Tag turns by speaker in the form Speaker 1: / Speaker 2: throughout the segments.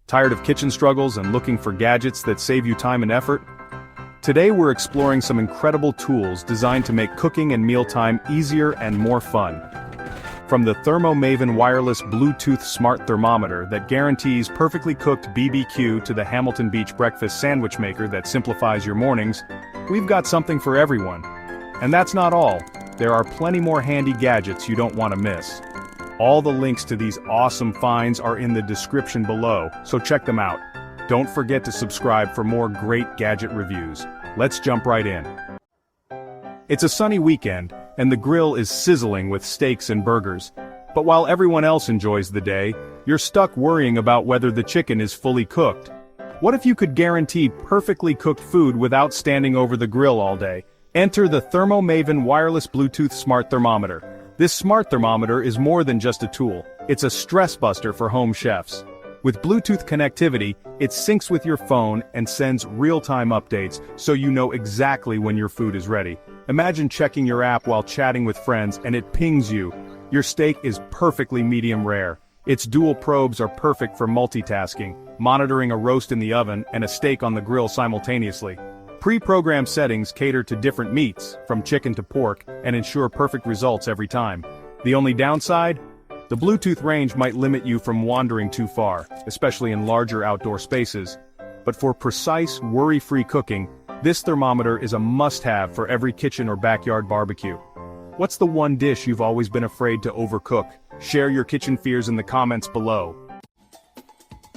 Speaker 1: Tired of kitchen struggles and looking for gadgets that save you time and effort? Today we're exploring some incredible tools designed to make cooking and mealtime easier and more fun. From the Maven wireless Bluetooth smart thermometer that guarantees perfectly cooked BBQ to the Hamilton Beach breakfast sandwich maker that simplifies your mornings, we've got something for everyone. And that's not all. There are plenty more handy gadgets you don't want to miss. All the links to these awesome finds are in the description below, so check them out. Don't forget to subscribe for more great gadget reviews. Let's jump right in. It's a sunny weekend, and the grill is sizzling with steaks and burgers. But while everyone else enjoys the day, you're stuck worrying about whether the chicken is fully cooked. What if you could guarantee perfectly cooked food without standing over the grill all day? Enter the Maven wireless Bluetooth smart thermometer. This smart thermometer is more than just a tool. It's a stress buster for home chefs. With Bluetooth connectivity, it syncs with your phone and sends real-time updates so you know exactly when your food is ready. Imagine checking your app while chatting with friends and it pings you. Your steak is perfectly medium rare. Its dual probes are perfect for multitasking, monitoring a roast in the oven and a steak on the grill simultaneously. Pre-programmed settings cater to different meats, from chicken to pork, and ensure perfect results every time. The only downside? The Bluetooth range might limit you from wandering too far, especially in larger outdoor spaces. But for precise, worry-free cooking, this thermometer is a must-have for every kitchen or backyard barbecue. What's the one dish you've always been afraid to overcook? Share your kitchen fears in the comments below.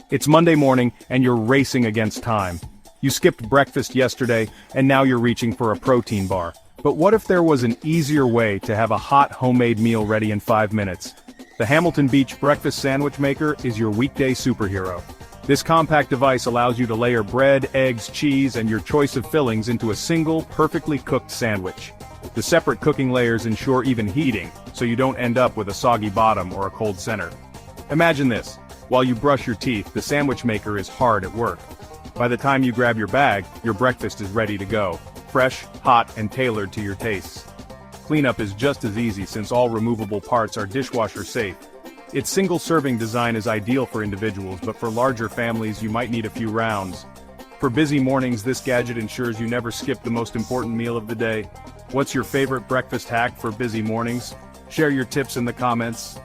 Speaker 1: It's Monday morning, and you're racing against time. You skipped breakfast yesterday, and now you're reaching for a protein bar. But what if there was an easier way to have a hot homemade meal ready in 5 minutes? The Hamilton Beach breakfast sandwich maker is your weekday superhero. This compact device allows you to layer bread, eggs, cheese, and your choice of fillings into a single, perfectly cooked sandwich. The separate cooking layers ensure even heating, so you don't end up with a soggy bottom or a cold center. Imagine this. While you brush your teeth, the sandwich maker is hard at work. By the time you grab your bag, your breakfast is ready to go. Fresh, hot, and tailored to your tastes. Cleanup is just as easy since all removable parts are dishwasher safe. Its single-serving design is ideal for individuals, but for larger families you might need a few rounds. For busy mornings, this gadget ensures you never skip the most important meal of the day. What's your favorite breakfast hack for busy mornings? Share your tips in the comments.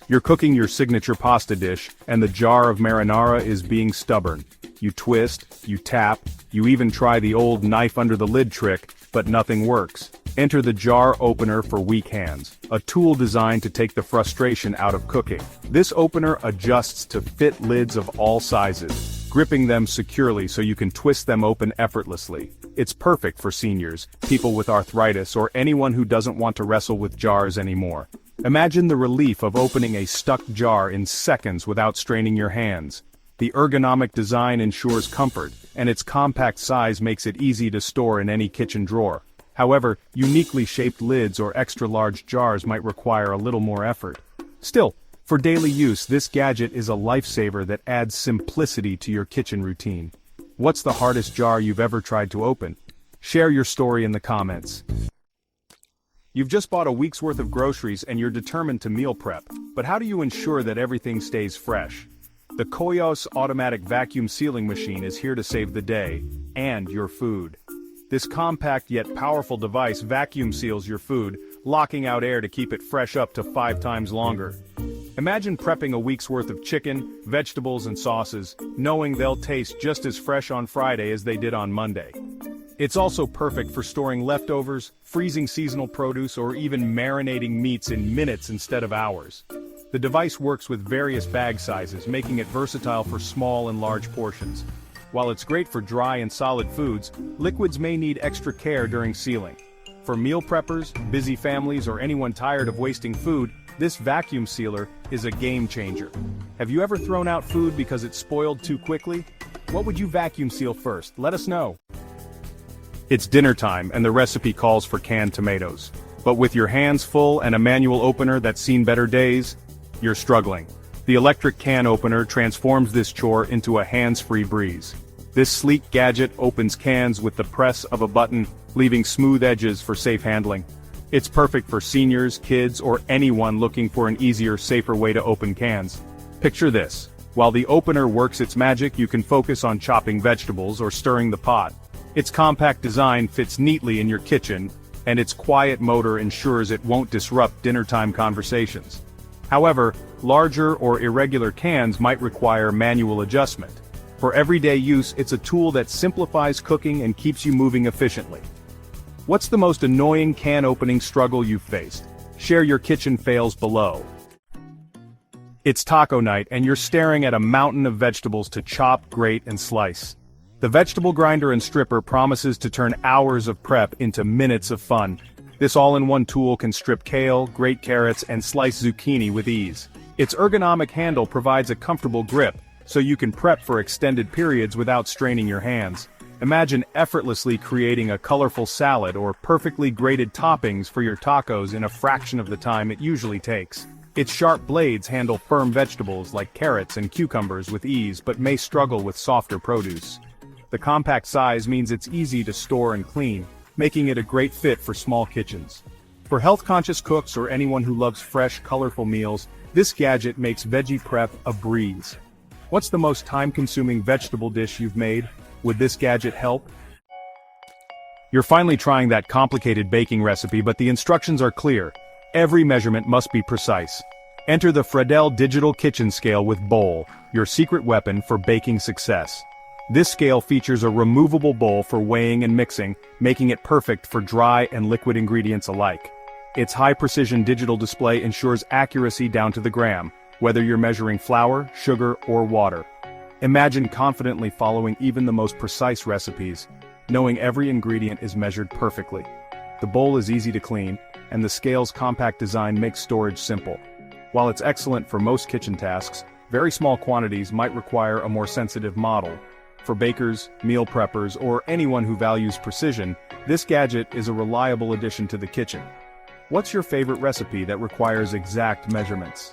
Speaker 1: You're cooking your signature pasta dish, and the jar of marinara is being stubborn. You twist, you tap, you even try the old knife under the lid trick, but nothing works. Enter the jar opener for weak hands, a tool designed to take the frustration out of cooking. This opener adjusts to fit lids of all sizes, gripping them securely so you can twist them open effortlessly. It's perfect for seniors, people with arthritis, or anyone who doesn't want to wrestle with jars anymore. Imagine the relief of opening a stuck jar in seconds without straining your hands. The ergonomic design ensures comfort, and its compact size makes it easy to store in any kitchen drawer. However, uniquely shaped lids or extra-large jars might require a little more effort. Still, for daily use, this gadget is a lifesaver that adds simplicity to your kitchen routine. What's the hardest jar you've ever tried to open? Share your story in the comments. You've just bought a week's worth of groceries and you're determined to meal prep, but how do you ensure that everything stays fresh? The Koyos automatic vacuum sealing machine is here to save the day, and your food. This compact yet powerful device vacuum seals your food, locking out air to keep it fresh up to 5 times longer. Imagine prepping a week's worth of chicken, vegetables, and sauces, knowing they'll taste just as fresh on Friday as they did on Monday. It's also perfect for storing leftovers, freezing seasonal produce, or even marinating meats in minutes instead of hours. The device works with various bag sizes, making it versatile for small and large portions. While it's great for dry and solid foods, liquids may need extra care during sealing. For meal preppers, busy families, or anyone tired of wasting food, this vacuum sealer is a game changer. Have you ever thrown out food because it spoiled too quickly? What would you vacuum seal first? Let us know. It's dinner time and the recipe calls for canned tomatoes. But with your hands full and a manual opener that's seen better days, you're struggling. The electric can opener transforms this chore into a hands-free breeze. This sleek gadget opens cans with the press of a button, leaving smooth edges for safe handling. It's perfect for seniors, kids, or anyone looking for an easier, safer way to open cans. Picture this. While the opener works its magic, you can focus on chopping vegetables or stirring the pot. Its compact design fits neatly in your kitchen, and its quiet motor ensures it won't disrupt dinnertime conversations. However, larger or irregular cans might require manual adjustment. For everyday use, it's a tool that simplifies cooking and keeps you moving efficiently. What's the most annoying can opening struggle you've faced? Share your kitchen fails below. It's taco night and you're staring at a mountain of vegetables to chop, grate, and slice. The vegetable grinder and stripper promises to turn hours of prep into minutes of fun. This all-in-one tool can strip kale, grate carrots, and slice zucchini with ease. Its ergonomic handle provides a comfortable grip, so you can prep for extended periods without straining your hands. Imagine effortlessly creating a colorful salad or perfectly grated toppings for your tacos in a fraction of the time it usually takes. Its sharp blades handle firm vegetables like carrots and cucumbers with ease but may struggle with softer produce. The compact size means it's easy to store and clean, making it a great fit for small kitchens. For health-conscious cooks or anyone who loves fresh, colorful meals, this gadget makes veggie prep a breeze. What's the most time-consuming vegetable dish you've made? Would this gadget help? You're finally trying that complicated baking recipe, but the instructions are clear. Every measurement must be precise. Enter the Fredel Digital Kitchen Scale with Bowl, your secret weapon for baking success. This scale features a removable bowl for weighing and mixing, making it perfect for dry and liquid ingredients alike. Its high-precision digital display ensures accuracy down to the gram, whether you're measuring flour, sugar, or water. Imagine confidently following even the most precise recipes, knowing every ingredient is measured perfectly. The bowl is easy to clean, and the scale's compact design makes storage simple. While it's excellent for most kitchen tasks, very small quantities might require a more sensitive model. For bakers, meal preppers, or anyone who values precision, this gadget is a reliable addition to the kitchen. What's your favorite recipe that requires exact measurements?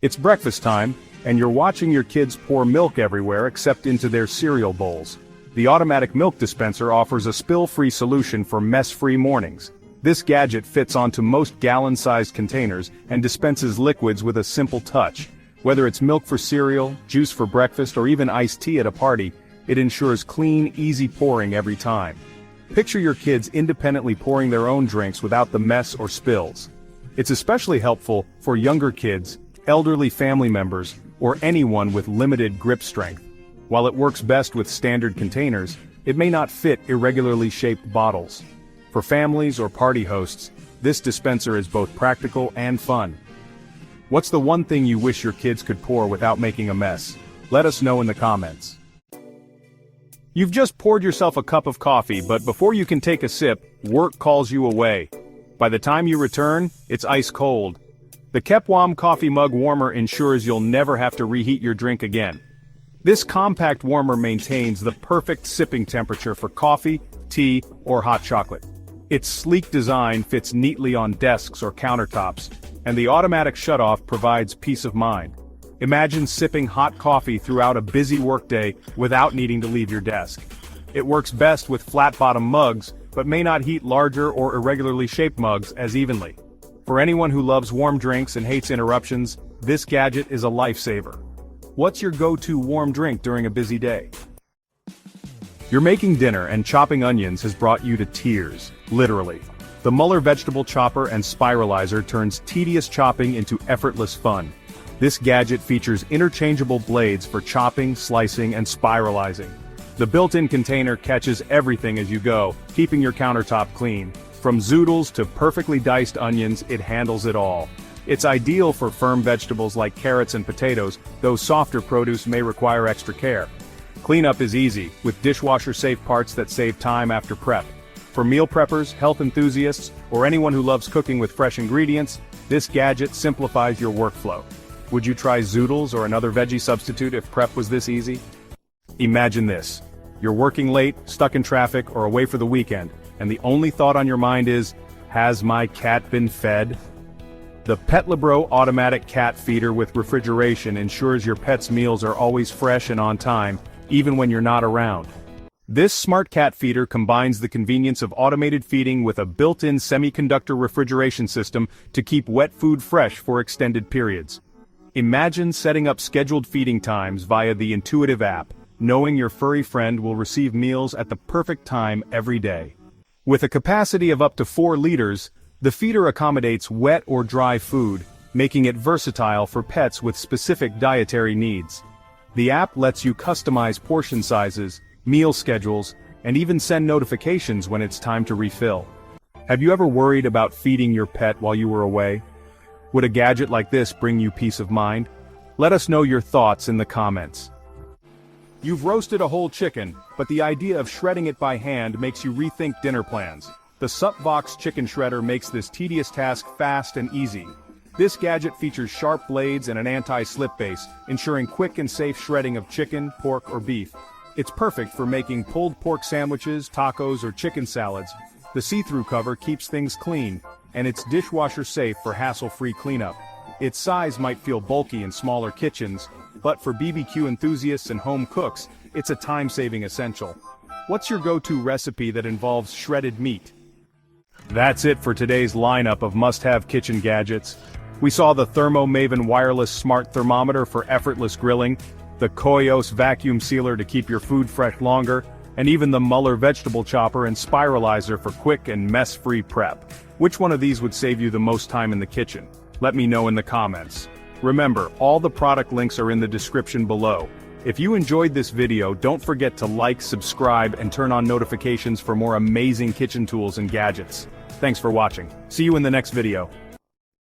Speaker 1: It's breakfast time, and you're watching your kids pour milk everywhere except into their cereal bowls. The automatic milk dispenser offers a spill-free solution for mess-free mornings. This gadget fits onto most gallon-sized containers and dispenses liquids with a simple touch. Whether it's milk for cereal, juice for breakfast, or even iced tea at a party, it ensures clean, easy pouring every time. Picture your kids independently pouring their own drinks without the mess or spills. It's especially helpful for younger kids, elderly family members, or anyone with limited grip strength. While it works best with standard containers, it may not fit irregularly shaped bottles. For families or party hosts, this dispenser is both practical and fun. What's the one thing you wish your kids could pour without making a mess? Let us know in the comments. You've just poured yourself a cup of coffee, but before you can take a sip, work calls you away. By the time you return, it's ice cold. The Kepwam coffee mug warmer ensures you'll never have to reheat your drink again. This compact warmer maintains the perfect sipping temperature for coffee, tea, or hot chocolate. Its sleek design fits neatly on desks or countertops, and the automatic shutoff provides peace of mind. Imagine sipping hot coffee throughout a busy workday without needing to leave your desk. It works best with flat-bottom mugs, but may not heat larger or irregularly shaped mugs as evenly. For anyone who loves warm drinks and hates interruptions, this gadget is a lifesaver. What's your go-to warm drink during a busy day? You're making dinner and chopping onions has brought you to tears, literally. The Muller vegetable chopper and spiralizer turns tedious chopping into effortless fun. This gadget features interchangeable blades for chopping, slicing, and spiralizing. The built-in container catches everything as you go, keeping your countertop clean. From zoodles to perfectly diced onions, it handles it all. It's ideal for firm vegetables like carrots and potatoes, though softer produce may require extra care. Cleanup is easy, with dishwasher-safe parts that save time after prep. For meal preppers, health enthusiasts, or anyone who loves cooking with fresh ingredients, this gadget simplifies your workflow. Would you try zoodles or another veggie substitute if prep was this easy? Imagine this. You're working late, stuck in traffic, or away for the weekend, and the only thought on your mind is, has my cat been fed? The Petlibro automatic cat feeder with refrigeration ensures your pet's meals are always fresh and on time, even when you're not around. This smart cat feeder combines the convenience of automated feeding with a built-in semiconductor refrigeration system to keep wet food fresh for extended periods. Imagine setting up scheduled feeding times via the intuitive app, knowing your furry friend will receive meals at the perfect time every day. With a capacity of up to 4 liters, the feeder accommodates wet or dry food, making it versatile for pets with specific dietary needs. The app lets you customize portion sizes, meal schedules, and even send notifications when it's time to refill. Have you ever worried about feeding your pet while you were away? Would a gadget like this bring you peace of mind? Let us know your thoughts in the comments. You've roasted a whole chicken, but the idea of shredding it by hand makes you rethink dinner plans. The Supvox chicken shredder makes this tedious task fast and easy. This gadget features sharp blades and an anti-slip base, ensuring quick and safe shredding of chicken, pork, or beef. It's perfect for making pulled pork sandwiches, tacos, or chicken salads. The see-through cover keeps things clean, and it's dishwasher safe for hassle-free cleanup. Its size might feel bulky in smaller kitchens, but for BBQ enthusiasts and home cooks, it's a time-saving essential. What's your go-to recipe that involves shredded meat? That's it for today's lineup of must-have kitchen gadgets. We saw the Thermo Maven wireless smart thermometer for effortless grilling, the Koios vacuum sealer to keep your food fresh longer, and even the Muller vegetable chopper and spiralizer for quick and mess-free prep. Which one of these would save you the most time in the kitchen? Let me know in the comments. Remember, all the product links are in the description below. If you enjoyed this video, don't forget to like, subscribe, and turn on notifications for more amazing kitchen tools and gadgets. Thanks for watching. See you in the next video.